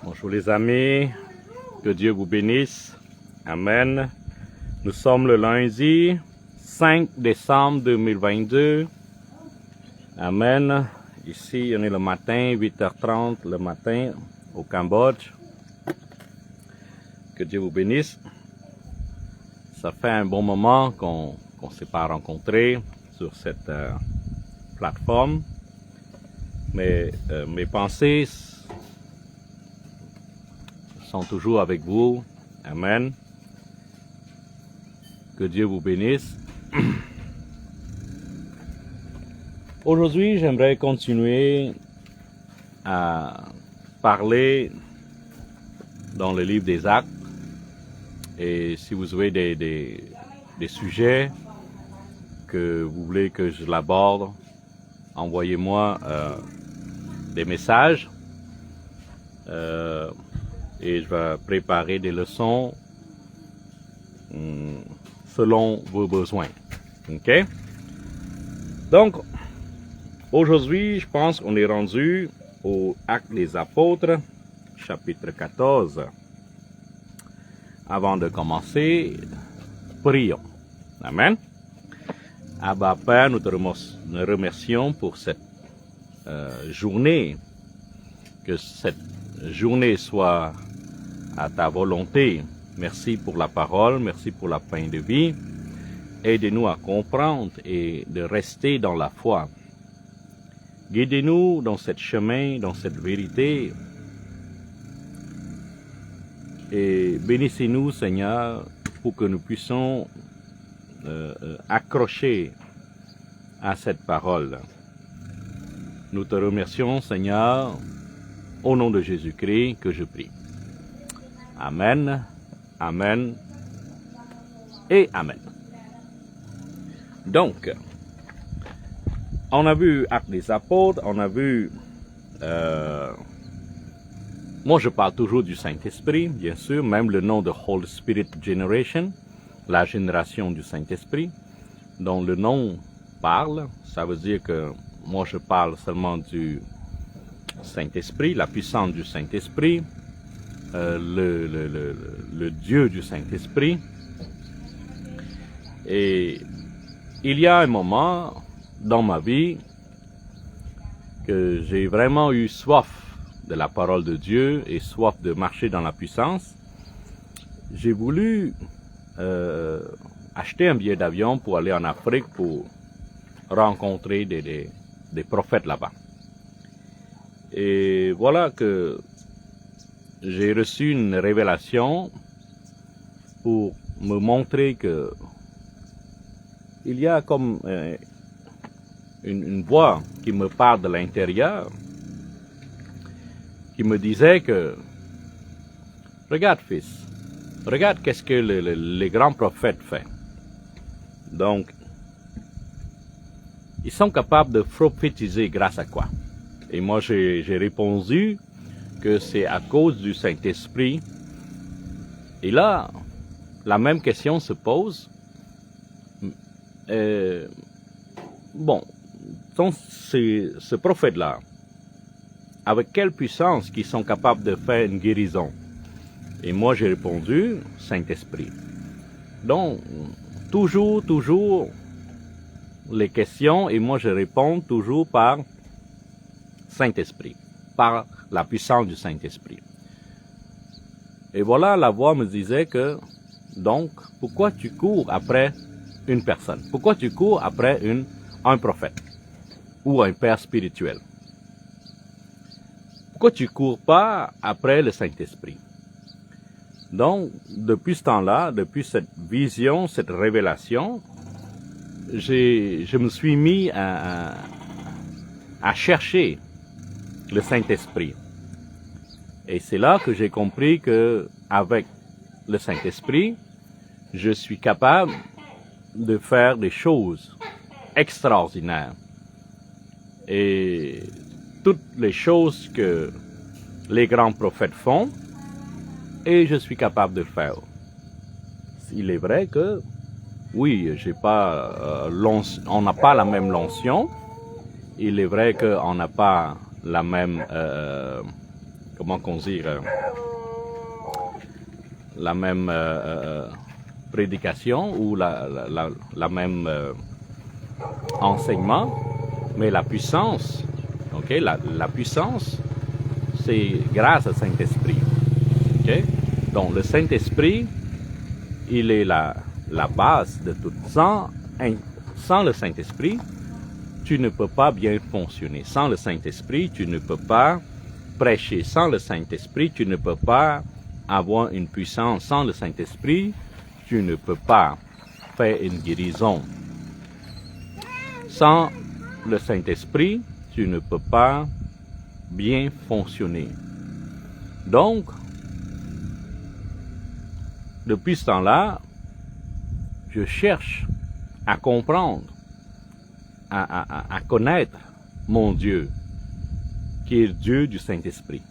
Bonjour les amis, que Dieu vous bénisse. Amen. Nous sommes le lundi 5 décembre 2022. Amen. Ici, on est le matin, 8h30 le matin au Cambodge. Que Dieu vous bénisse. Ça fait un bon moment qu'on ne s'est pas rencontrés sur cette plateforme. Mais mes pensées sont toujours avec vous. Amen. Que Dieu vous bénisse. Aujourd'hui, j'aimerais continuer à parler dans le livre des Actes. Et si vous avez des sujets que vous voulez que je l'aborde, envoyez-moi des messages et je vais préparer des leçons selon vos besoins. OK? Donc, aujourd'hui, je pense qu'on est rendu au Acte des Apôtres, chapitre 14. Avant de commencer, prions. Amen. Abba Père, nous te remercions pour cette journée. Que cette journée soit à ta volonté. Merci pour la parole, merci pour la pain de vie. Aidez-nous à comprendre et de rester dans la foi. Guidez-nous dans ce chemin, dans cette vérité. Et bénissez-nous, Seigneur, pour que nous puissions accrocher à cette parole. Nous te remercions, Seigneur, au nom de Jésus-Christ que je prie. Amen, Amen et Amen. Donc, on a vu Actes des Apôtres, on a vu... moi, je parle toujours du Saint-Esprit, bien sûr, même le nom de Holy Spirit Generation, la génération du Saint-Esprit, dont le nom parle. Ça veut dire que moi, je parle seulement du Saint-Esprit, la puissance du Saint-Esprit, le Dieu du Saint-Esprit. Et il y a un moment dans ma vie que j'ai vraiment eu soif de la parole de Dieu et soif de marcher dans la puissance. J'ai voulu acheter un billet d'avion pour aller en Afrique pour rencontrer des prophètes là-bas. Et voilà que j'ai reçu une révélation pour me montrer que il y a comme une voix qui me parle de l'intérieur, qui me disait que regarde fils, regarde qu'est-ce que les grands prophètes font. Donc, ils sont capables de prophétiser grâce à quoi? Et moi, j'ai répondu que c'est à cause du Saint-Esprit. Et là, la même question se pose. Bon, donc ce prophète-là, avec quelle puissance qu'ils sont capables de faire une guérison? Et moi, j'ai répondu, Saint-Esprit. Donc, toujours les questions, et moi, je réponds toujours par Saint-Esprit, par la puissance du Saint-Esprit. Et voilà, la voix me disait que, donc, pourquoi tu cours après une personne? Pourquoi tu cours après un prophète ou un père spirituel? Pourquoi tu ne cours pas après le Saint-Esprit? Donc, depuis ce temps-là, depuis cette vision, cette révélation, je me suis mis à chercher le Saint-Esprit. Et c'est là que j'ai compris que avec le Saint-Esprit, je suis capable de faire des choses extraordinaires. Et toutes les choses que les grands prophètes font, et je suis capable de le faire. Il est vrai que, oui, on n'a pas la même l'onction. Il est vrai qu'on n'a pas la même comment dire, la même prédication ou la même enseignement, mais la puissance, ok, la puissance, c'est grâce au Saint-Esprit. Okay? Donc le Saint-Esprit, il est la base de tout. Sans le Saint-Esprit, tu ne peux pas bien fonctionner. Sans le Saint-Esprit, tu ne peux pas prêcher. Sans le Saint-Esprit, tu ne peux pas avoir une puissance. Sans le Saint-Esprit, tu ne peux pas faire une guérison. Sans le Saint-Esprit, tu ne peux pas bien fonctionner. Donc, depuis ce temps-là, je cherche à comprendre, à connaître mon Dieu, qui est le Dieu du Saint-Esprit.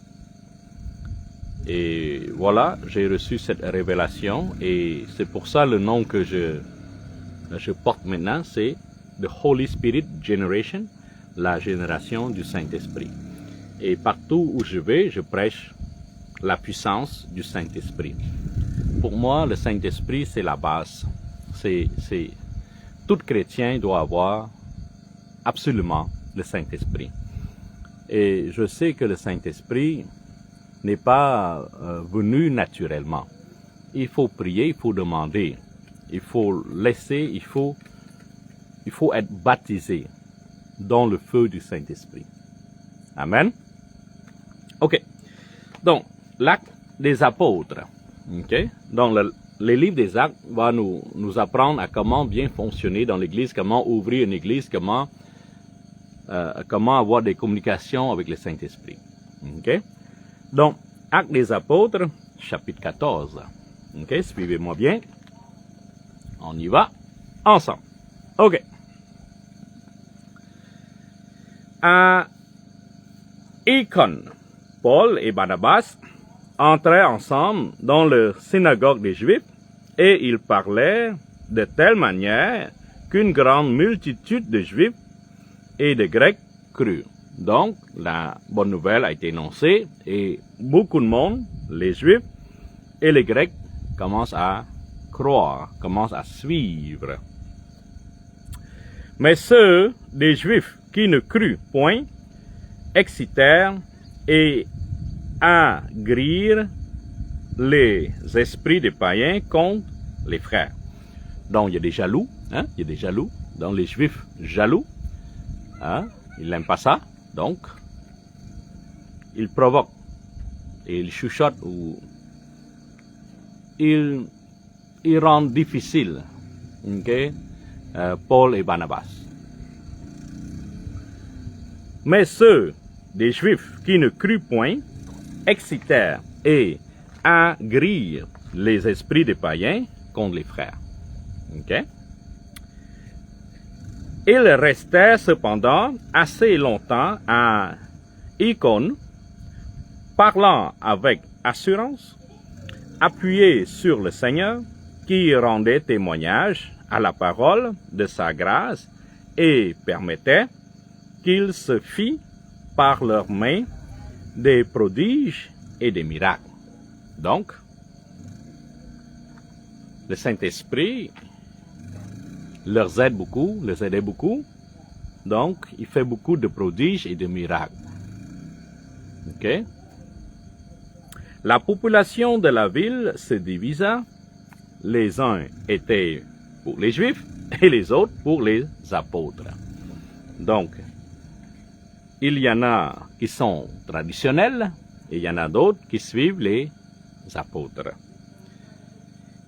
Et voilà, j'ai reçu cette révélation et c'est pour ça le nom que je porte maintenant, c'est The Holy Spirit Generation, la génération du Saint-Esprit. Et partout où je vais, je prêche la puissance du Saint-Esprit. Pour moi, le Saint-Esprit, c'est la base. Tout chrétien doit avoir absolument le Saint-Esprit. Et je sais que le Saint-Esprit n'est pas venu naturellement. Il faut prier, il faut demander, il faut laisser, il faut être baptisé dans le feu du Saint-Esprit. Amen. Ok. Donc, l'acte des apôtres. Ok. Donc, les livres des actes vont nous apprendre à comment bien fonctionner dans l'Église, comment ouvrir une Église, comment avoir des communications avec le Saint-Esprit. Ok. Donc, acte des apôtres, chapitre 14. Ok. Suivez-moi bien. On y va ensemble. Ok. À Icône, Paul et Barnabas entraient ensemble dans la synagogue des Juifs et ils parlaient de telle manière qu'une grande multitude de Juifs et de Grecs crurent. Donc, la bonne nouvelle a été énoncée et beaucoup de monde, les Juifs et les Grecs, commencent à croire, commencent à suivre. Mais ceux des Juifs qui ne crurent point excitèrent et agrirent les esprits des païens contre les frères. Donc, il y a des jaloux, hein? Il y a des jaloux. Donc, les Juifs jaloux, hein? Ils n'aiment pas ça. Donc, ils provoquent et ils chuchotent ou ils rendent difficile, okay? Paul et Barnabas. Mais ceux des Juifs qui ne crurent point excitèrent et agrirent les esprits des païens contre les frères. Okay? Ils restèrent cependant assez longtemps à Icône, parlant avec assurance, appuyés sur le Seigneur, qui rendait témoignage à la parole de sa grâce et permettait qu'il se fit par leurs mains des prodiges et des miracles. Donc, le Saint-Esprit les aidait beaucoup. Donc, il fait beaucoup de prodiges et de miracles. Ok? La population de la ville se divisa. Les uns étaient pour les Juifs et les autres pour les apôtres. Donc, il y en a qui sont traditionnels et il y en a d'autres qui suivent les apôtres.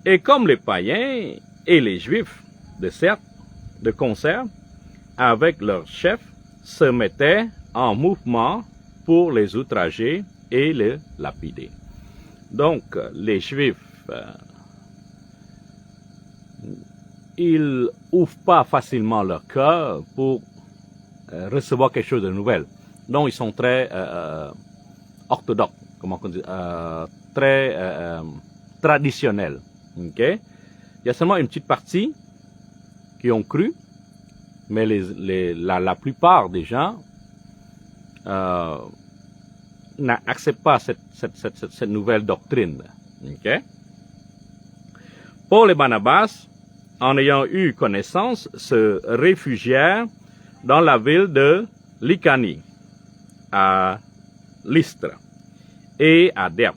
Et comme les païens et les Juifs, de concert, avec leurs chefs, se mettaient en mouvement pour les outrager et les lapider. Donc, les Juifs, ils ouvrent pas facilement leur cœur pour recevoir quelque chose de nouvel. Donc, ils sont très orthodoxes, comment on dit, très traditionnels. Okay? Il y a seulement une petite partie qui ont cru, mais la plupart des gens n'acceptent pas cette nouvelle doctrine. Okay? Paul et Barnabas, en ayant eu connaissance, se réfugièrent dans la ville de Lycanie, à Lystre et à Derbe,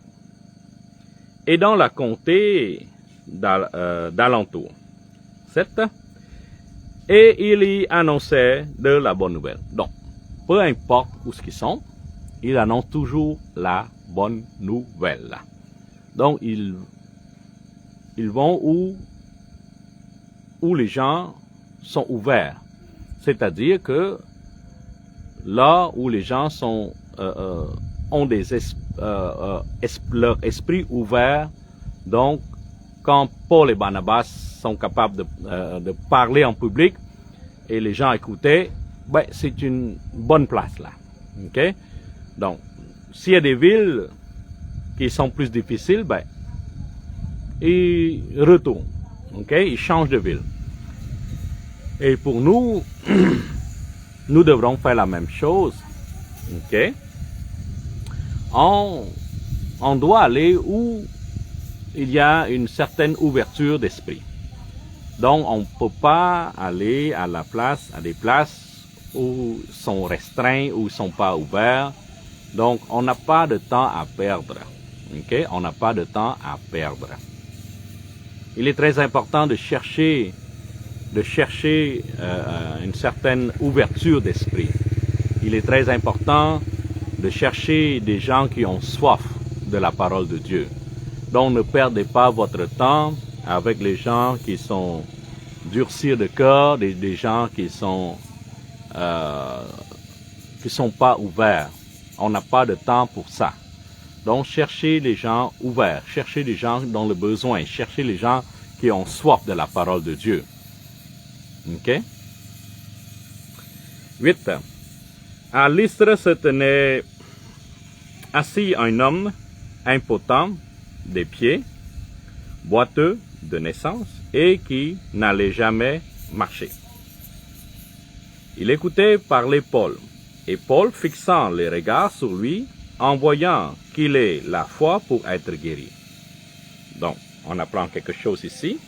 et dans la comté d'alentour. 7. Et ils y annonçaient de la bonne nouvelle. Donc, peu importe où ce qu'ils sont, ils annoncent toujours la bonne nouvelle. Donc, ils vont où les gens sont ouverts. C'est-à-dire que là où les gens sont, ont leur esprit ouvert, donc quand Paul et Barnabas sont capables de parler en public et les gens écoutaient, ben, c'est une bonne place là. Okay? Donc, s'il y a des villes qui sont plus difficiles, ben, ils retournent. Okay? Ils changent de ville. Et pour nous, nous devrons faire la même chose. Okay? On doit aller où il y a une certaine ouverture d'esprit. Donc, on ne peut pas aller à des places où sont restreints, où ils ne sont pas ouverts. Donc, on n'a pas de temps à perdre. Okay? On n'a pas de temps à perdre. Il est très important de chercher une certaine ouverture d'esprit. Il est très important de chercher des gens qui ont soif de la parole de Dieu. Donc, ne perdez pas votre temps avec les gens qui sont durcis de cœur, des gens qui sont pas ouverts. On n'a pas de temps pour ça. Donc, cherchez les gens ouverts, cherchez les gens dans le besoin, cherchez les gens qui ont soif de la parole de Dieu. OK? 8. À Lystre se tenait assis un homme impotent des pieds, boiteux de naissance et qui n'allait jamais marcher. Il écoutait parler Paul, et Paul, fixant les regards sur lui, en voyant qu'il ait la foi pour être guéri. Donc, on apprend quelque chose ici.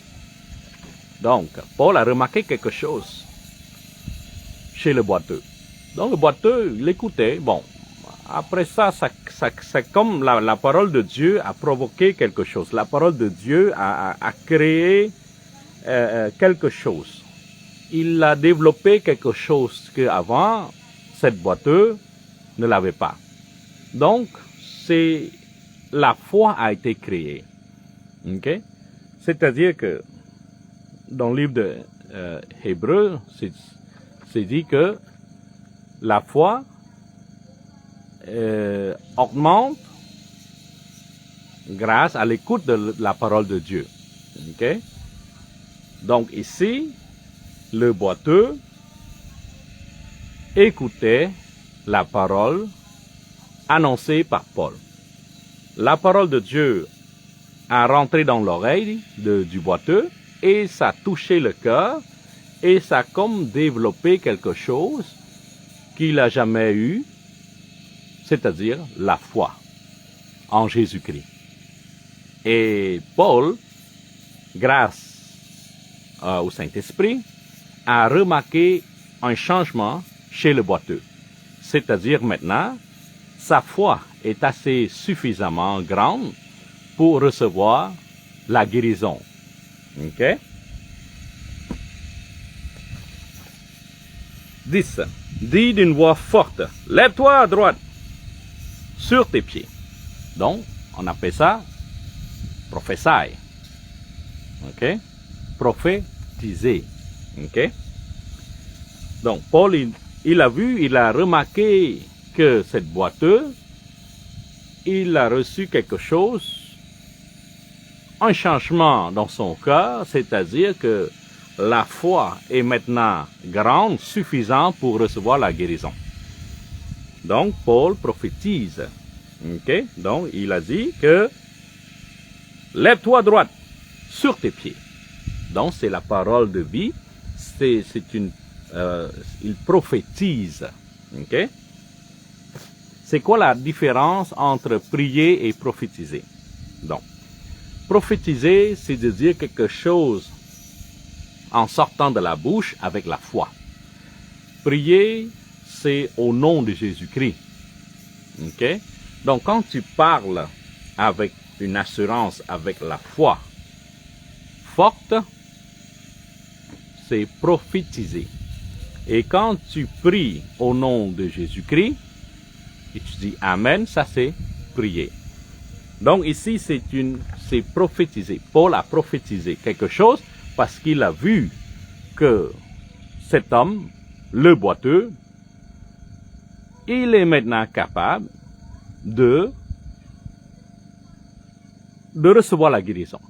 Donc, Paul a remarqué quelque chose chez le boiteux. Donc, le boiteux, il écoutait. Bon, après ça, comme la parole de Dieu a provoqué quelque chose. La parole de Dieu a créé quelque chose. Il a développé quelque chose qu'avant, cette boiteux ne l'avait pas. Donc, la foi a été créée. Okay? C'est-à-dire que dans le livre de Hébreux, c'est dit que la foi augmente grâce à l'écoute de la parole de Dieu. Okay? Donc ici, le boiteux écoutait la parole annoncée par Paul. La parole de Dieu a rentré dans l'oreille du boiteux et ça a touché le cœur et ça a comme développé quelque chose qu'il n'a jamais eu, c'est-à-dire la foi en Jésus-Christ. Et Paul, grâce au Saint-Esprit, a remarqué un changement chez le boiteux. C'est-à-dire maintenant, sa foi est assez suffisamment grande pour recevoir la guérison. OK? 10. Dit d'une voix forte, lève-toi à droite, sur tes pieds. Donc, on appelle ça prophétie. OK? Prophétiser. OK? Donc, Paul, il a remarqué que cette boiteuse, il a reçu quelque chose, un changement dans son cœur, c'est-à-dire que la foi est maintenant grande, suffisante pour recevoir la guérison. Donc, Paul prophétise. Okay? Donc, il a dit que lève-toi à droite, sur tes pieds. Donc, c'est la parole de vie. Il prophétise. Okay? C'est quoi la différence entre prier et prophétiser? Donc, prophétiser, c'est de dire quelque chose en sortant de la bouche avec la foi. Prier, c'est au nom de Jésus-Christ. OK? Donc, quand tu parles avec une assurance, avec la foi forte, c'est prophétiser. Et quand tu pries au nom de Jésus-Christ, et tu dis Amen, ça c'est prier. Donc ici, c'est prophétiser. Paul a prophétisé quelque chose parce qu'il a vu que cet homme, le boiteux, il est maintenant capable de recevoir la guérison.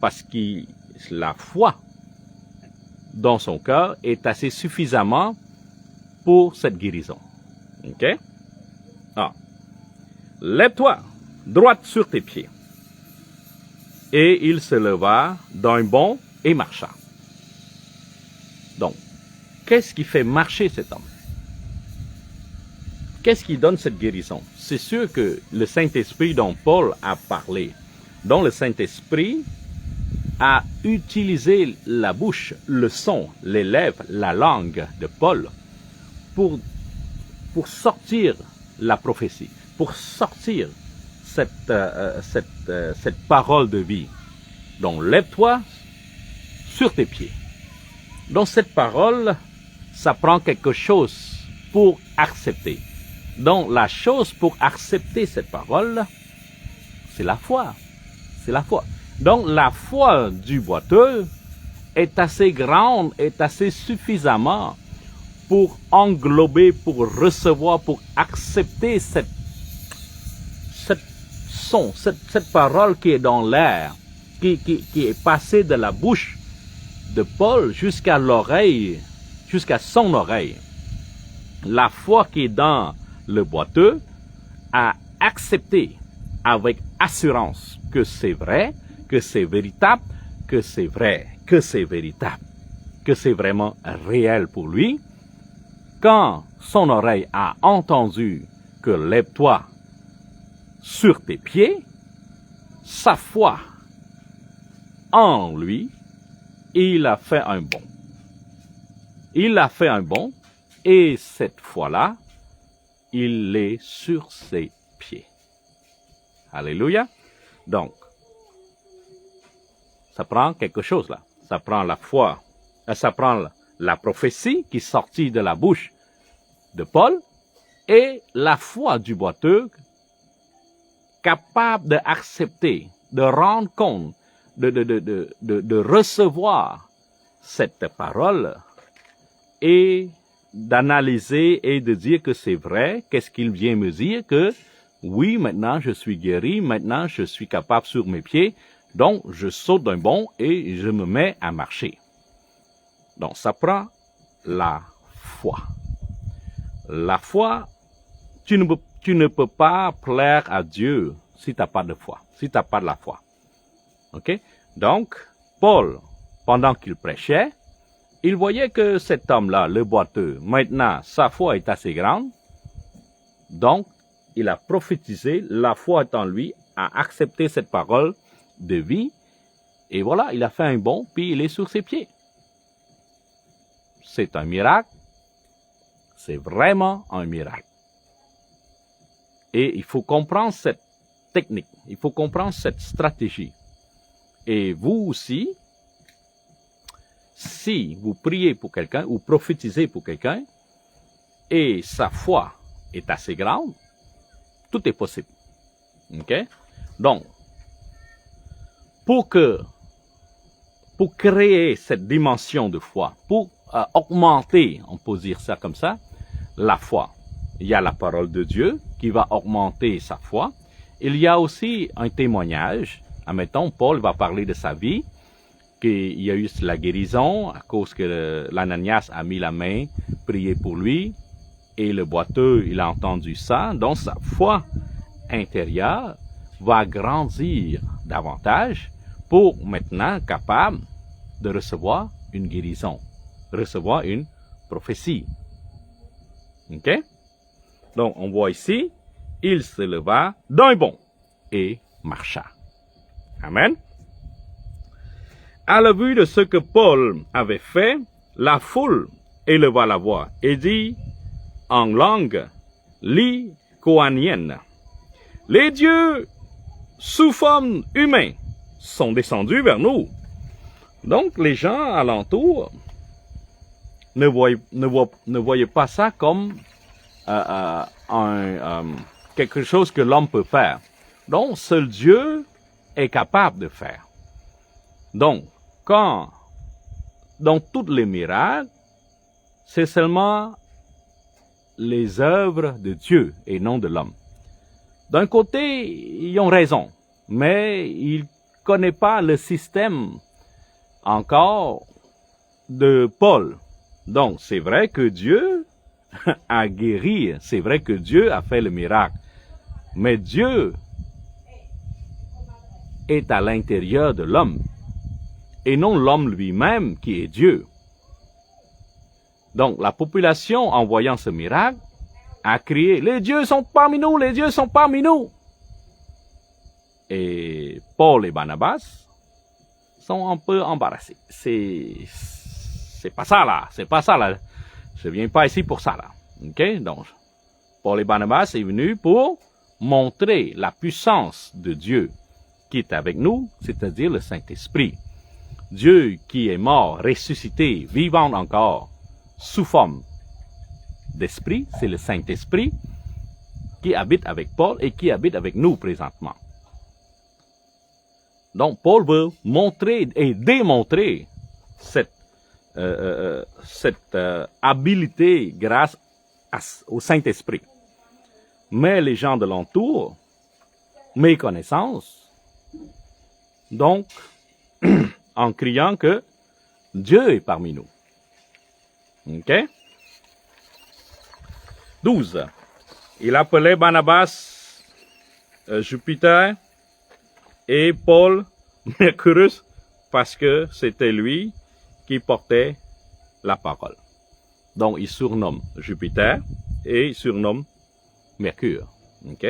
Parce que la foi dans son cœur est assez suffisamment pour cette guérison. OK? Ah. Lève-toi, droite sur tes pieds. Et il se leva d'un bond et marcha. Donc, qu'est-ce qui fait marcher cet homme? Qu'est-ce qui donne cette guérison? C'est sûr que le Saint-Esprit dont Paul a parlé, dont le Saint-Esprit a utilisé la bouche, le son, les lèvres, la langue de Paul pour sortir la prophétie, pour sortir cette parole de vie. Donc, lève-toi sur tes pieds. Donc, cette parole, ça prend quelque chose pour accepter. Donc, la chose pour accepter cette parole, c'est la foi. C'est la foi. Donc, la foi du boiteux est assez grande, est assez suffisamment pour englober, pour recevoir, pour accepter cette parole qui est dans l'air, qui est passée de la bouche de Paul jusqu'à l'oreille, jusqu'à son oreille. La foi qui est dans le boiteux a accepté avec assurance que c'est vrai, que c'est véritable, que c'est vrai, que c'est véritable, que c'est vraiment réel pour lui. Quand son oreille a entendu que lève-toi sur tes pieds, sa foi en lui, il a fait un bond. Il a fait un bond et cette fois-là, il est sur ses pieds. Alléluia. Donc, ça prend quelque chose là. Ça prend la foi, ça prend la prophétie qui est sortie de la bouche de Paul et la foi du boiteux capable d'accepter, de rendre compte, de recevoir cette parole et d'analyser et de dire que c'est vrai. Qu'est-ce qu'il vient me dire? Que oui, maintenant je suis guéri, maintenant je suis capable sur mes pieds, donc je saute d'un bond et je me mets à marcher. Donc ça prend la foi. La foi, tu ne peux pas plaire à Dieu si tu n'as pas de foi, si tu n'as pas de la foi. OK? Donc, Paul, pendant qu'il prêchait, il voyait que cet homme-là, le boiteux, maintenant, sa foi est assez grande. Donc, il a prophétisé, la foi est en lui, a accepté cette parole de vie. Et voilà, il a fait un bond, puis il est sur ses pieds. C'est un miracle. C'est vraiment un miracle. Et il faut comprendre cette technique, il faut comprendre cette stratégie. Et vous aussi, si vous priez pour quelqu'un ou prophétisez pour quelqu'un, et sa foi est assez grande, tout est possible. OK? Donc, pour créer cette dimension de foi, pour augmenter, on peut dire ça comme ça, la foi. Il y a la parole de Dieu qui va augmenter sa foi. Il y a aussi un témoignage. Admettons, Paul va parler de sa vie, qu'il y a eu la guérison à cause que l'Ananias a mis la main, prié pour lui, et le boiteux, il a entendu ça. Donc, sa foi intérieure va grandir davantage pour maintenant capable de recevoir une guérison, recevoir une prophétie. OK? Donc, on voit ici il se leva d'un bond et marcha. Amen. À la vue de ce que Paul avait fait, la foule éleva la voix et dit en langue lycaonienne, « Les dieux sous forme humaine sont descendus vers nous. » Donc les gens alentour ne voyaient pas ça comme quelque chose que l'homme peut faire. Donc seul Dieu est capable de faire. Donc, quand dans tous les miracles, c'est seulement les œuvres de Dieu et non de l'homme. D'un côté, ils ont raison, mais ils ne connaissent pas le système encore de Paul. Donc, c'est vrai que Dieu a guéri, c'est vrai que Dieu a fait le miracle, mais Dieu est à l'intérieur de l'homme, et non l'homme lui-même qui est Dieu. Donc, la population, en voyant ce miracle, a crié « Les dieux sont parmi nous, les dieux sont parmi nous !» Et Paul et Barnabas sont un peu embarrassés. C'est pas ça là, c'est pas ça là. Je viens pas ici pour ça là. Ok? Donc, Paul et Barnabas est venu pour montrer la puissance de Dieu qui est avec nous, c'est-à-dire le Saint-Esprit. Dieu qui est mort, ressuscité, vivant encore, sous forme d'esprit, c'est le Saint-Esprit qui habite avec Paul et qui habite avec nous présentement. Donc, Paul veut montrer et démontrer cette habilité grâce au Saint-Esprit. Mais les gens de l'entour, méconnaissance, donc, en criant que Dieu est parmi nous. OK? 12. Il appelait Barnabas Jupiter et Paul Mercurus parce que c'était lui qui portait la parole. Donc, il surnomme Jupiter et il surnomme Mercure. OK?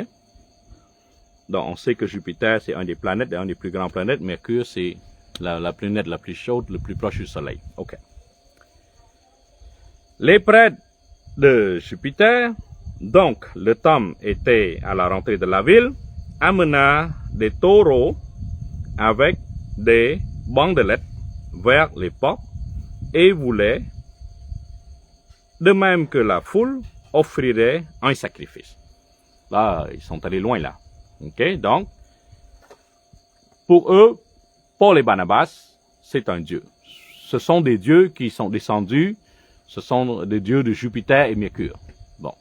Donc, on sait que Jupiter, c'est un des planètes, un des plus grands planètes. Mercure, c'est la planète la plus chaude, le plus proche du Soleil. OK. Les prêtres de Jupiter, donc le temps était à la rentrée de la ville, amena des taureaux avec des bandelettes vers les portes et voulait, de même que la foule, offrirait un sacrifice. Là, ils sont allés loin là. OK? Donc, pour eux, Paul et Barnabas, c'est un dieu. Ce sont des dieux qui sont descendus. Ce sont des dieux de Jupiter et Mercure. Bon.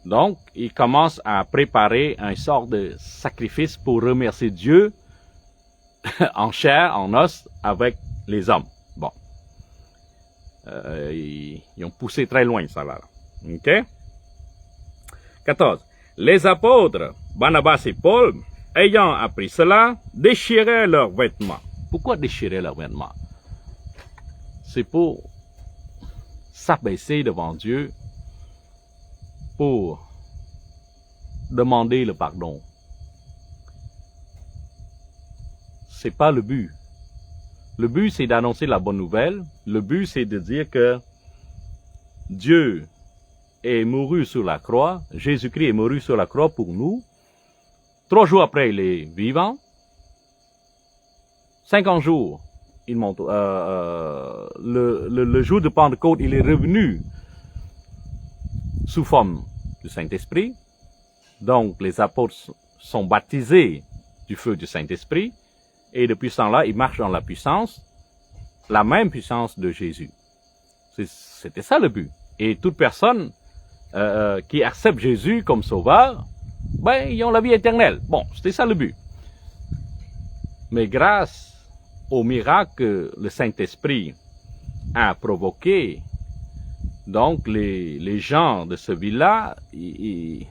Donc, ils commencent à préparer un sort de sacrifice pour remercier Dieu en chair, en os, avec les hommes. Bon. Ils ont poussé très loin, ça là. OK? 14. Les apôtres, Barnabas et Paul, ayant appris cela, déchiraient leurs vêtements. Pourquoi déchirer leurs vêtements? C'est pour s'abaisser devant Dieu, pour demander le pardon. C'est pas le but. Le but, c'est d'annoncer la bonne nouvelle. Le but, c'est de dire que Dieu est mouru sur la croix. Jésus-Christ est mouru sur la croix pour nous. 3 jours après, il est vivant. 50 jours, il monte. Le jour de Pentecôte, il est revenu sous forme du Saint-Esprit. Donc, les apôtres sont baptisés du feu du Saint-Esprit. Et depuis ce temps-là, ils marchent dans la puissance, la même puissance de Jésus. C'était ça le but. Et toute personne qui accepte Jésus comme sauveur, ben, ils ont la vie éternelle. Bon, c'était ça le but. Mais grâce au miracle que le Saint-Esprit a provoqué, donc les gens de ce ville-là, ils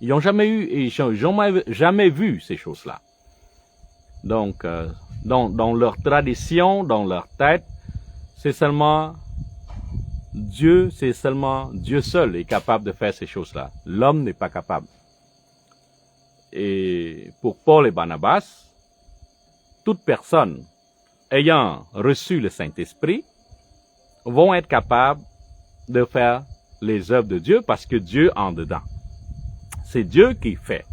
n'ont jamais vu ces choses-là. Donc, dans leur tradition, dans leur tête, c'est seulement Dieu seul est capable de faire ces choses-là. L'homme n'est pas capable. Et pour Paul et Barnabas, toute personne ayant reçu le Saint-Esprit vont être capables de faire les œuvres de Dieu parce que Dieu en dedans. C'est Dieu qui fait,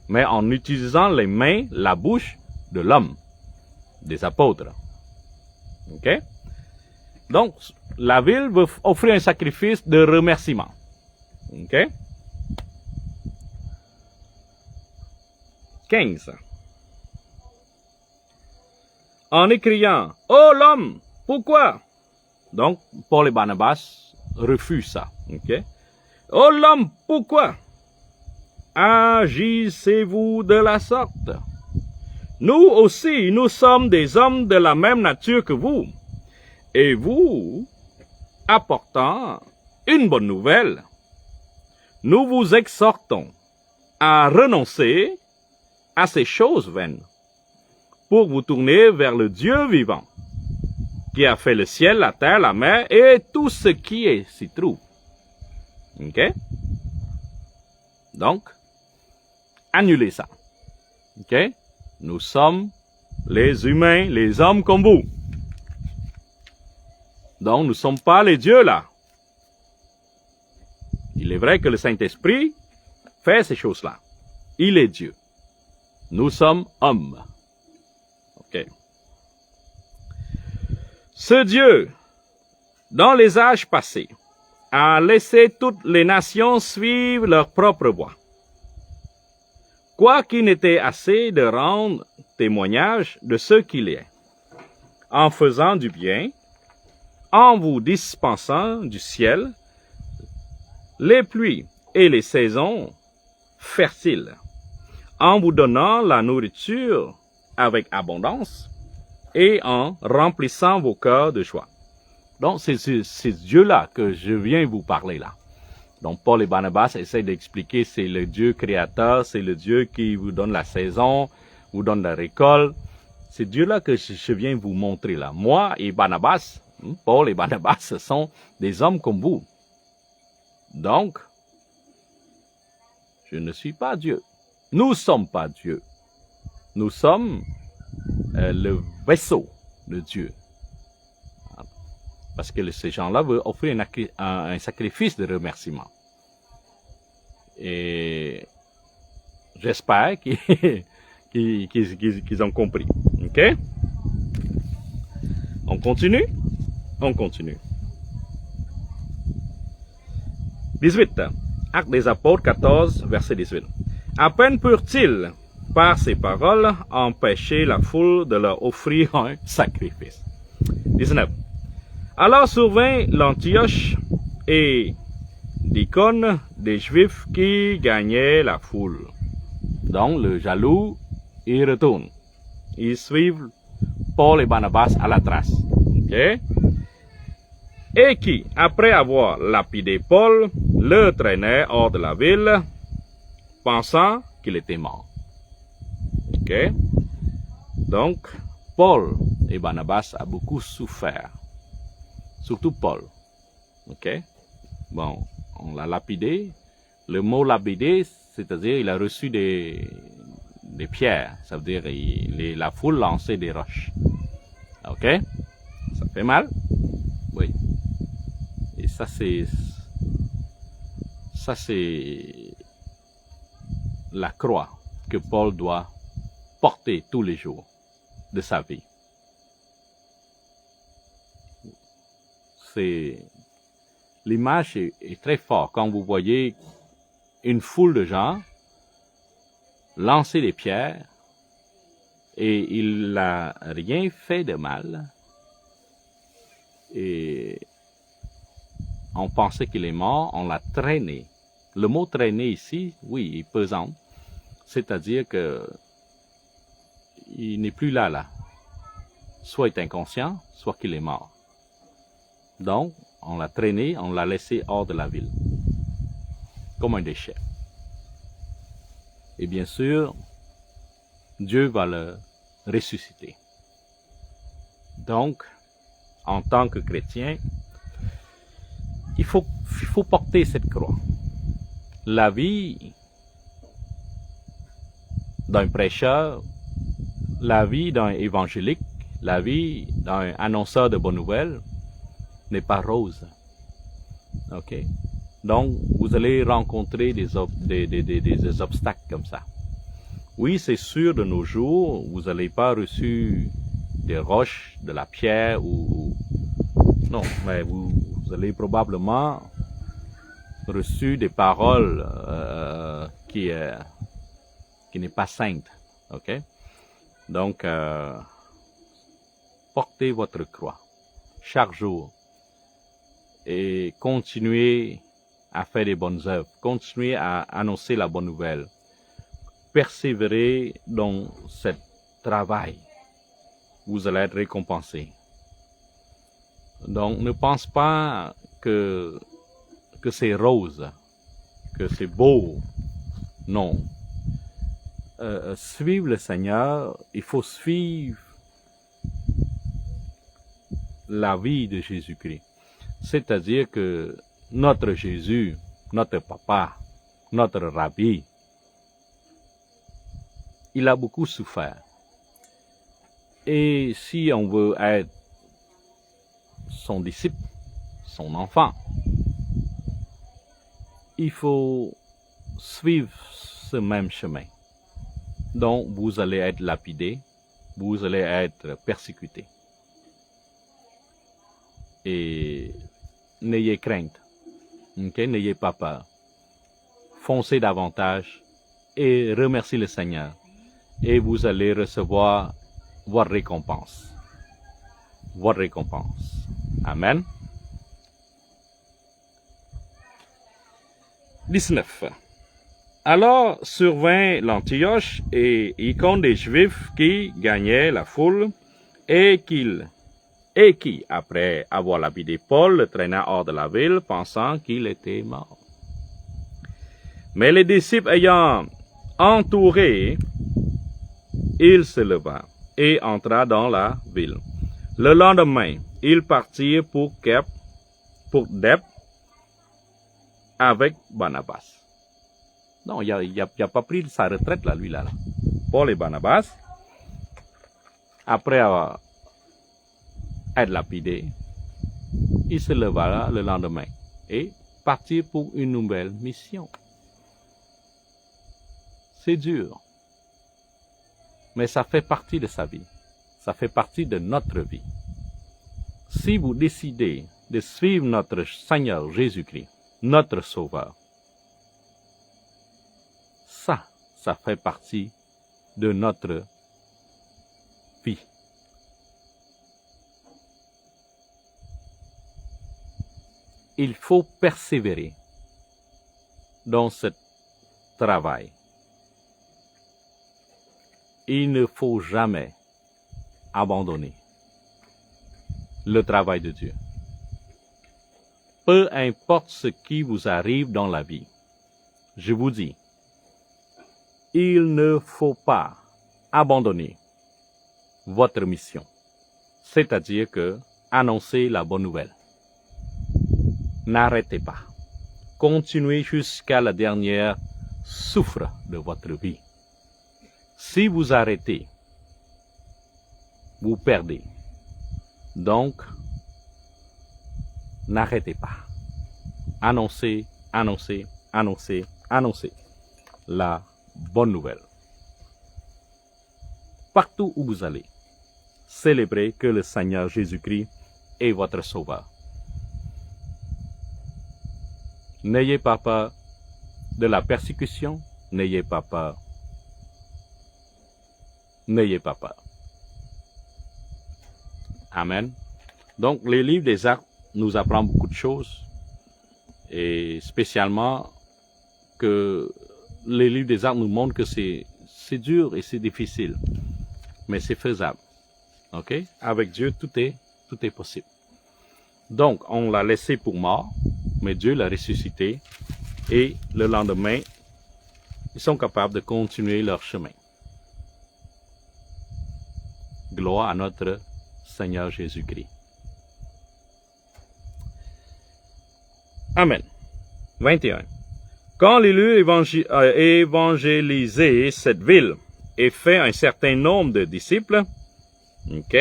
mais en utilisant les mains, la bouche de l'homme, des apôtres. OK? Donc, la ville veut offrir un sacrifice de remerciement. OK? 15. En écriant « Oh l'homme, pourquoi ?» Donc, Paul et Barnabas refusent ça. OK? « Oh l'homme, pourquoi agissez-vous de la sorte? Nous aussi, nous sommes des hommes de la même nature que vous. Et vous, apportant une bonne nouvelle, nous vous exhortons à renoncer à ces choses vaines pour vous tourner vers le Dieu vivant, qui a fait le ciel, la terre, la mer et tout ce qui s'y trouve. OK? Donc, annulez ça. OK? Nous sommes les humains, les hommes comme vous. Donc, nous ne sommes pas les dieux là. Il est vrai que le Saint-Esprit fait ces choses-là. Il est Dieu. Nous sommes hommes. OK. Ce Dieu, dans les âges passés, a laissé toutes les nations suivre leur propre voie. Quoiqu'il n'était assez de rendre témoignage de ce qu'il est, en faisant du bien, en vous dispensant du ciel les pluies et les saisons fertiles, en vous donnant la nourriture avec abondance et en remplissant vos cœurs de joie. Donc, c'est Dieu-là que je viens vous parler là. Donc, Paul et Barnabas essaient d'expliquer, c'est le Dieu créateur, c'est le Dieu qui vous donne la saison, vous donne la récolte. C'est Dieu-là que je viens vous montrer là. Moi et Barnabas, Paul et Barnabas, ce sont des hommes comme vous. Donc, je ne suis pas Dieu. Nous ne sommes pas Dieu. Nous sommes le vaisseau de Dieu. Parce que ces gens-là veulent offrir un sacrifice de remerciement. Et j'espère qu'ils ont compris. OK? On continue? On continue. 18. Actes des Apôtres 14, verset 18. À peine purent-ils, par ces paroles, empêcher la foule de leur offrir un sacrifice. 19. Alors survint l'Antioche et l'icône des Juifs qui gagnaient la foule. Donc le jaloux, il retourne. Ils suivent Paul et Barnabas à la trace. Okay? Et qui, après avoir lapidé Paul, le traînait hors de la ville, pensant qu'il était mort. Okay? Donc, Paul et Barnabas ont beaucoup souffert. Surtout Paul. OK? Bon, on l'a lapidé. Le mot lapidé, c'est-à-dire il a reçu des pierres. Ça veut dire la foule lançait des roches. OK? Ça fait mal? Oui. Et ça, c'est la croix que Paul doit porter tous les jours de sa vie. L'image est très forte quand vous voyez une foule de gens lancer des pierres et il n'a rien fait de mal et on pensait qu'il est mort, on l'a traîné. Le mot traîner ici, oui, est pesant, c'est-à-dire que il n'est plus là. Soit il est inconscient, soit qu'il est mort. Donc, on l'a traîné, on l'a laissé hors de la ville, comme un déchet. Et bien sûr, Dieu va le ressusciter. Donc, en tant que chrétien, il faut porter cette croix. La vie d'un prêcheur, la vie d'un évangélique, la vie d'un annonceur de bonnes nouvelles n'est pas rose. Ok? Donc, vous allez rencontrer des obstacles comme ça. Oui, c'est sûr, de nos jours, vous n'allez pas reçu des roches, de la pierre ou... Non, mais vous allez probablement reçu des paroles qui n'est pas sainte. Ok? Donc, portez votre croix chaque jour et continuez à faire des bonnes œuvres, continuez à annoncer la bonne nouvelle, persévérez dans ce travail, vous allez être récompensé. Donc, ne pense pas que c'est rose, que c'est beau. Non. Suivre le Seigneur, il faut suivre la vie de Jésus-Christ. C'est-à-dire que notre Jésus, notre papa, notre rabbi, il a beaucoup souffert. Et si on veut être son disciple, son enfant, il faut suivre ce même chemin. Donc, vous allez être lapidé, vous allez être persécuté. Et n'ayez crainte, okay? N'ayez pas peur. Foncez davantage et remerciez le Seigneur. Et vous allez recevoir votre récompense. Votre récompense. Amen. 19. Alors survint l'Antioche et Icône des Juifs qui gagnaient la foule et qui, après avoir lapidé Paul, le traîna hors de la ville, pensant qu'il était mort. Mais les disciples ayant entouré, il se leva et entra dans la ville. Le lendemain, ils partirent pour Dep avec Barnabas. Non, il a pas pris sa retraite là, lui là. Paul et Barnabas, après avoir être lapidé, il se leva le lendemain et partit pour une nouvelle mission. C'est dur, mais ça fait partie de sa vie. Ça fait partie de notre vie. Si vous décidez de suivre notre Seigneur Jésus-Christ, notre Sauveur, ça fait partie de notre vie. Il faut persévérer dans ce travail. Il ne faut jamais abandonner le travail de Dieu. Peu importe ce qui vous arrive dans la vie, je vous dis, il ne faut pas abandonner votre mission, c'est-à-dire que annoncer la bonne nouvelle. N'arrêtez pas. Continuez jusqu'à la dernière souffle de votre vie. Si vous arrêtez, vous perdez. Donc, n'arrêtez pas. Annoncez, annoncez, annoncez, annoncez la bonne nouvelle. Partout où vous allez, célébrez que le Seigneur Jésus-Christ est votre Sauveur. N'ayez pas peur de la persécution, n'ayez pas peur. N'ayez pas peur. Amen. Donc, les livres des Actes nous apprennent beaucoup de choses, et spécialement que les livres des Actes nous montrent que c'est dur et c'est difficile, mais c'est faisable. Ok? Avec Dieu, tout est possible. Donc, on l'a laissé pour mort, mais Dieu l'a ressuscité, et le lendemain, ils sont capables de continuer leur chemin. Gloire à notre Seigneur Jésus-Christ. Amen. 21. Quand il eut évangélisé cette ville et fait un certain nombre de disciples, ok,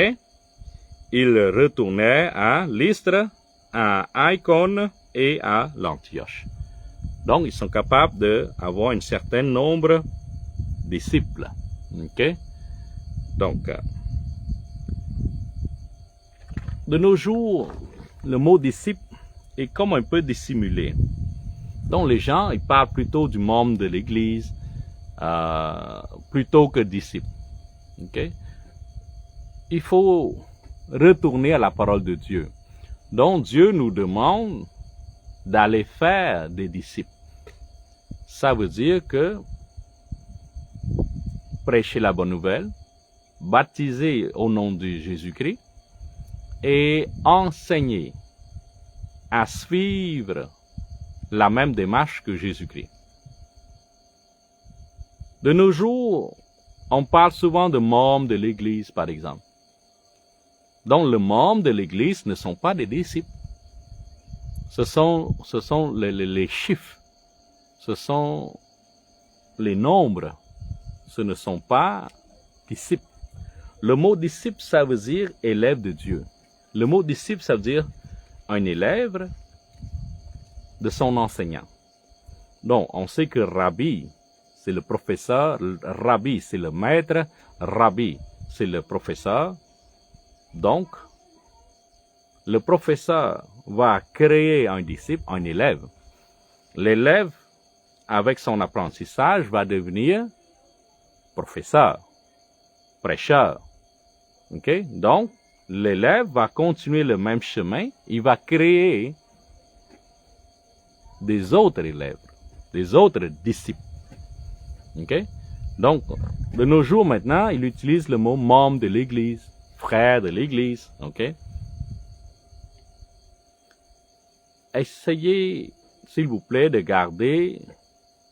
il retournait à Lystre, à Icône et à l'Antioche. Donc, ils sont capables d'avoir un certain nombre de disciples. Ok? Donc, de nos jours, le mot disciple est comme un peu dissimulé. Donc, les gens, ils parlent plutôt du membre de l'Église, plutôt que disciple. Ok? Il faut retourner à la parole de Dieu. Donc, Dieu nous demande d'aller faire des disciples. Ça veut dire que prêcher la bonne nouvelle, baptiser au nom de Jésus-Christ et enseigner à suivre la même démarche que Jésus-Christ. De nos jours, on parle souvent de membres de l'Église, par exemple. Donc, les membres de l'Église ne sont pas des disciples. Ce sont les chiffres, ce sont les nombres, ce ne sont pas disciples. Le mot disciple, ça veut dire élève de Dieu. Le mot disciple, ça veut dire un élève de son enseignant. Donc, on sait que Rabbi, c'est le professeur, Rabbi, c'est le maître, Rabbi, c'est le professeur. Donc, le professeur va créer un disciple, un élève. L'élève, avec son apprentissage, va devenir professeur, prêcheur. Okay? Donc, l'élève va continuer le même chemin, il va créer des autres élèves, des autres disciples. Okay? Donc, de nos jours maintenant, il utilise le mot membre de l'Église, frère de l'Église. Okay? Essayez, s'il vous plaît, de garder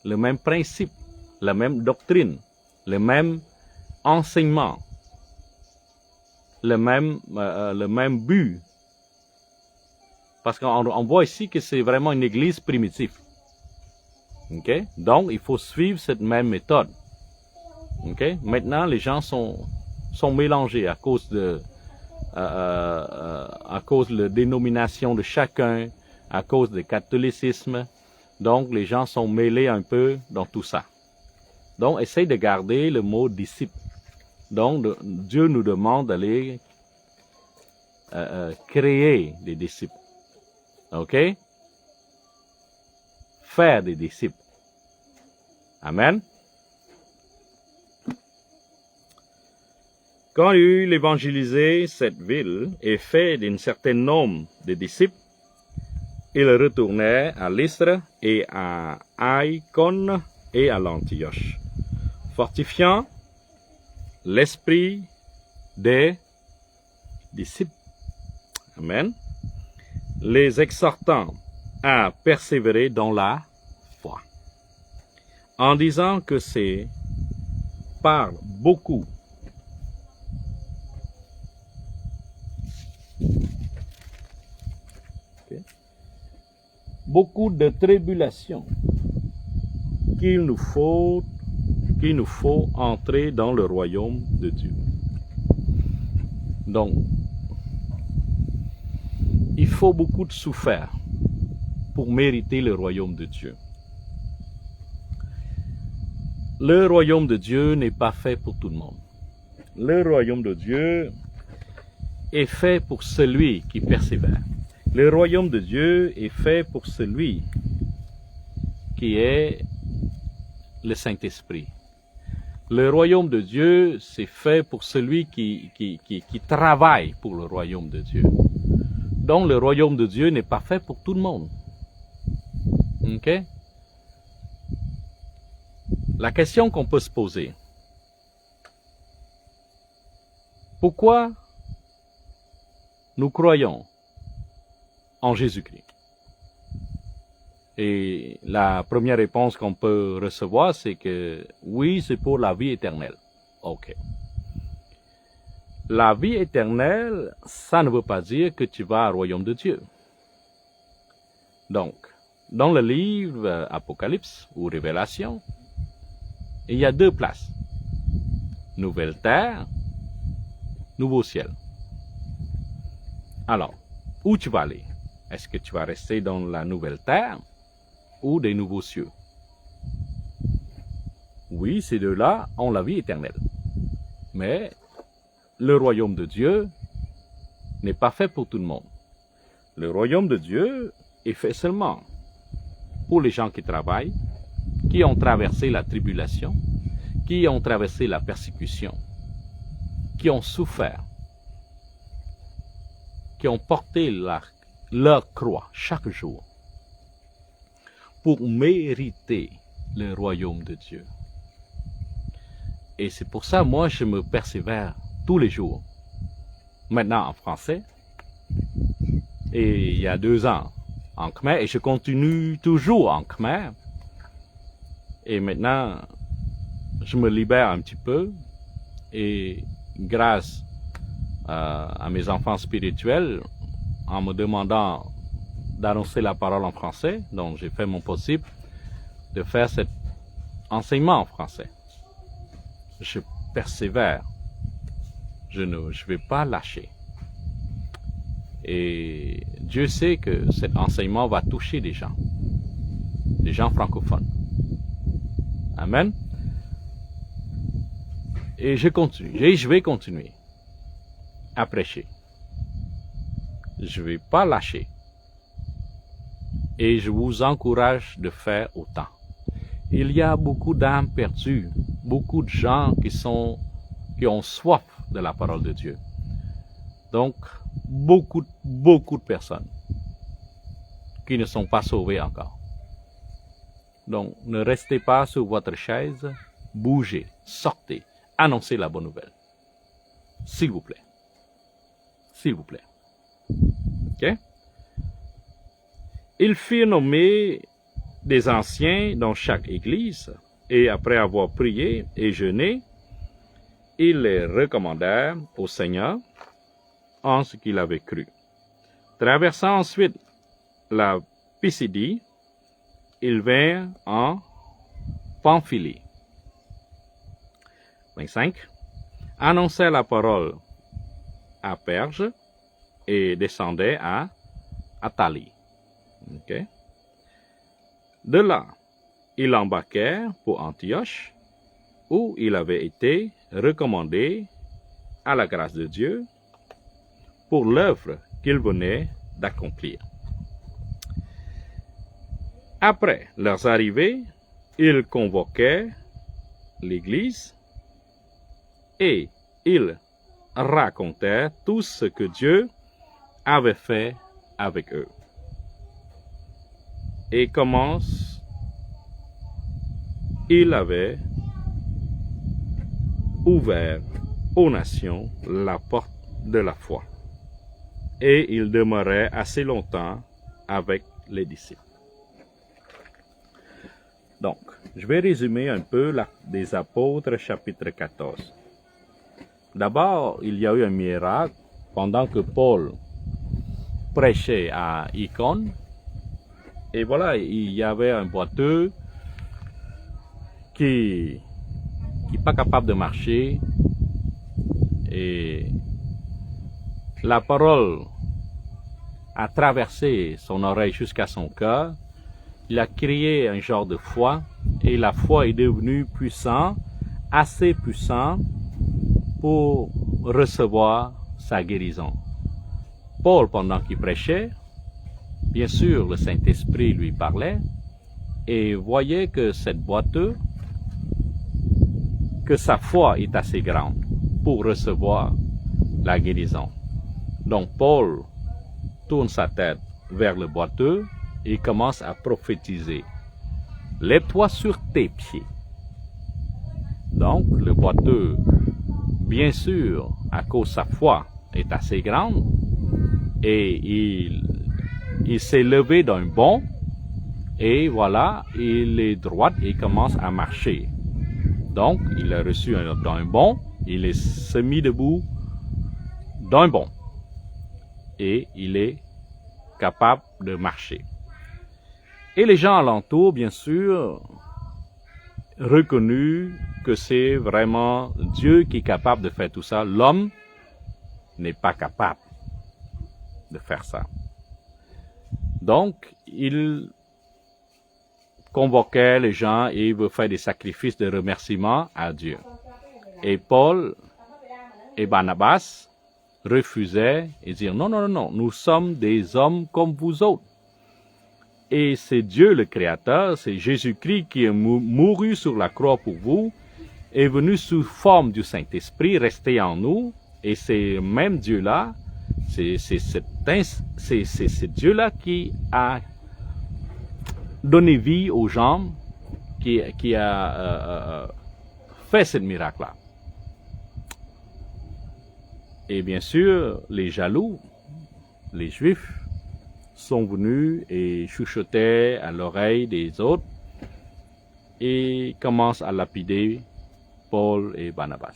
le même principe, la même doctrine, le même enseignement, le même but. Parce qu'on voit ici que c'est vraiment une église primitive. Okay? Donc, il faut suivre cette même méthode. Okay? Maintenant, les gens sont mélangés à cause de la dénomination de chacun, à cause du catholicisme. Donc, les gens sont mêlés un peu dans tout ça. Donc, essaye de garder le mot disciple. Donc, Dieu nous demande d'aller créer des disciples. OK? Faire des disciples. Amen. Quand il eut évangélisé cette ville et fait d'un certain nombre de disciples, il retournait à Lystre et à Icône et à l'Antioche, fortifiant l'esprit des disciples. Amen. Les exhortant à persévérer dans la foi, en disant que c'est par beaucoup de tribulations qu'il nous faut entrer dans le royaume de Dieu. Donc, il faut beaucoup de souffrir pour mériter le royaume de Dieu. Le royaume de Dieu n'est pas fait pour tout le monde. Le royaume de Dieu est fait pour celui qui persévère. Le royaume de Dieu est fait pour celui qui est le Saint-Esprit. Le royaume de Dieu, c'est fait pour celui qui travaille pour le royaume de Dieu. Donc, le royaume de Dieu n'est pas fait pour tout le monde. OK? La question qu'on peut se poser, pourquoi nous croyons en Jésus-Christ? Et la première réponse qu'on peut recevoir, c'est que oui, c'est pour la vie éternelle. OK. La vie éternelle, ça ne veut pas dire que tu vas au royaume de Dieu. Donc, dans le livre Apocalypse ou Révélation, il y a deux places. nouvelle terre, nouveau ciel. Alors, où tu vas aller? Est-ce que tu vas rester dans la nouvelle terre ou des nouveaux cieux? Oui, ces deux-là ont la vie éternelle. Mais le royaume de Dieu n'est pas fait pour tout le monde. Le royaume de Dieu est fait seulement pour les gens qui travaillent, qui ont traversé la tribulation, qui ont traversé la persécution, qui ont souffert, qui ont porté leur croix chaque jour pour mériter le royaume de Dieu. Et c'est pour ça, moi, je me persévère tous les jours. Maintenant en français, et il y a 2 ans en Khmer, et je continue toujours en Khmer. Et maintenant, je me libère un petit peu, et grâce à mes enfants spirituels, en me demandant d'annoncer la parole en français, donc j'ai fait mon possible de faire cet enseignement en français. Je persévère, je ne vais pas lâcher. Et Dieu sait que cet enseignement va toucher des gens francophones. Amen. Et je continue, et je vais continuer à prêcher. Je ne vais pas lâcher. Et je vous encourage de faire autant. Il y a beaucoup d'âmes perdues, beaucoup de gens qui ont soif de la parole de Dieu. Donc, beaucoup de personnes qui ne sont pas sauvées encore. Donc, ne restez pas sur votre chaise, bougez, sortez, annoncez la bonne nouvelle. S'il vous plaît. S'il vous plaît. OK? Il fit nommer des anciens dans chaque église, et après avoir prié et jeûné, ils les recommandèrent au Seigneur en ce qu'il avait cru. Traversant ensuite la Pisidie, ils vinrent en Pamphylie. 25. Annonçaient la parole à Perge et descendaient à Athalie. Okay. De là, ils embarquèrent pour Antioche, où il avait été recommandé à la grâce de Dieu pour l'œuvre qu'il venait d'accomplir. Après leur arrivée, ils convoquèrent l'Église et ils racontèrent tout ce que Dieu avait fait avec eux. Et comment il avait ouvert aux nations la porte de la foi. Et il demeurait assez longtemps avec les disciples. Donc, je vais résumer un peu des Apôtres, chapitre 14. D'abord, il y a eu un miracle pendant que Paul prêchait à Icône. Et voilà, il y avait un boiteux qui n'est pas capable de marcher. Et la parole a traversé son oreille jusqu'à son cœur. Il a créé un genre de foi. Et la foi est devenue puissante, assez puissante pour recevoir sa guérison. Paul, pendant qu'il prêchait, bien sûr, le Saint-Esprit lui parlait et voyait que cette boiteuse, que sa foi est assez grande pour recevoir la guérison. Donc Paul tourne sa tête vers le boiteux et commence à prophétiser. Lève-toi sur tes pieds. Donc le boiteux, bien sûr, à cause de sa foi, est assez grande et il s'est levé d'un bond et voilà, il est droit et commence à marcher. Donc, il a reçu d'un bond, il est semi debout d'un bond et il est capable de marcher. Et les gens alentour, bien sûr, reconnus que c'est vraiment Dieu qui est capable de faire tout ça. L'homme n'est pas capable de faire ça. Donc, il convoquait les gens et il veut faire des sacrifices de remerciement à Dieu. Et Paul et Barnabas refusaient et disaient non, non, non, non, nous sommes des hommes comme vous autres. Et c'est Dieu le Créateur, c'est Jésus-Christ qui est mouru sur la croix pour vous, est venu sous forme du Saint-Esprit, resté en nous, et c'est même Dieu-là, c'est Dieu-là qui a donné vie aux gens, qui a fait ce miracle-là. Et bien sûr, les jaloux, les Juifs, sont venus et chuchotaient à l'oreille des autres et commencent à lapider Paul et Barnabas.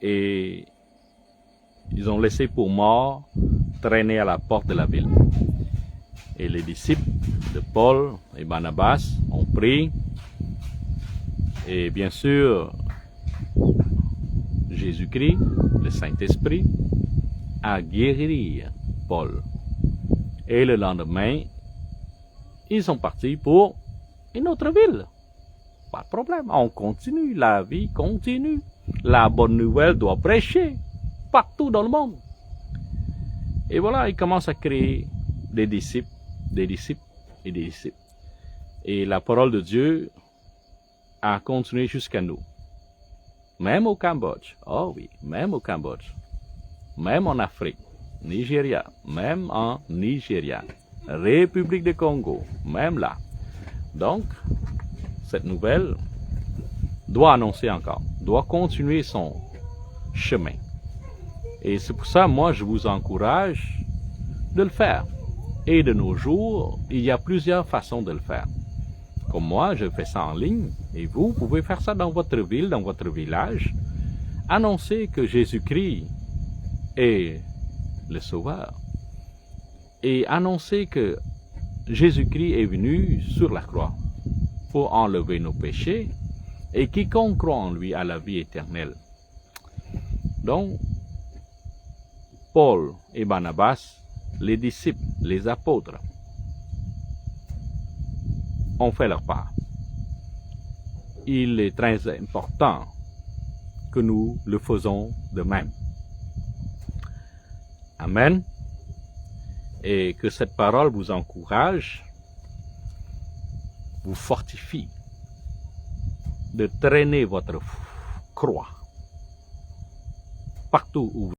Et ils ont laissé pour mort traîner à la porte de la ville. Et les disciples de Paul et Barnabas ont pris, et bien sûr, Jésus-Christ, le Saint-Esprit, a guéri Paul. Et le lendemain, ils sont partis pour une autre ville. Pas de problème, on continue, la vie continue. La bonne nouvelle doit prêcher partout dans le monde. Et voilà, ils commencent à créer des disciples et des disciples. Et la parole de Dieu a continué jusqu'à nous. Même au Cambodge, oh oui, même au Cambodge, même en Afrique, Nigeria, même en Nigeria, République du Congo, même là. Donc, cette nouvelle doit annoncer encore, doit continuer son chemin. Et c'est pour ça, moi, je vous encourage de le faire. Et de nos jours, il y a plusieurs façons de le faire. Comme moi, je fais ça en ligne, et vous pouvez faire ça dans votre ville, dans votre village. Annoncer que Jésus-Christ est le Sauveur. Et annoncer que Jésus-Christ est venu sur la croix pour enlever nos péchés, et quiconque croit en lui a la vie éternelle. Donc, Paul et Barnabas, les disciples, les apôtres, ont fait leur part. Il est très important que nous le faisons de même. Amen. Et que cette parole vous encourage, vous fortifie de traîner votre croix partout où vous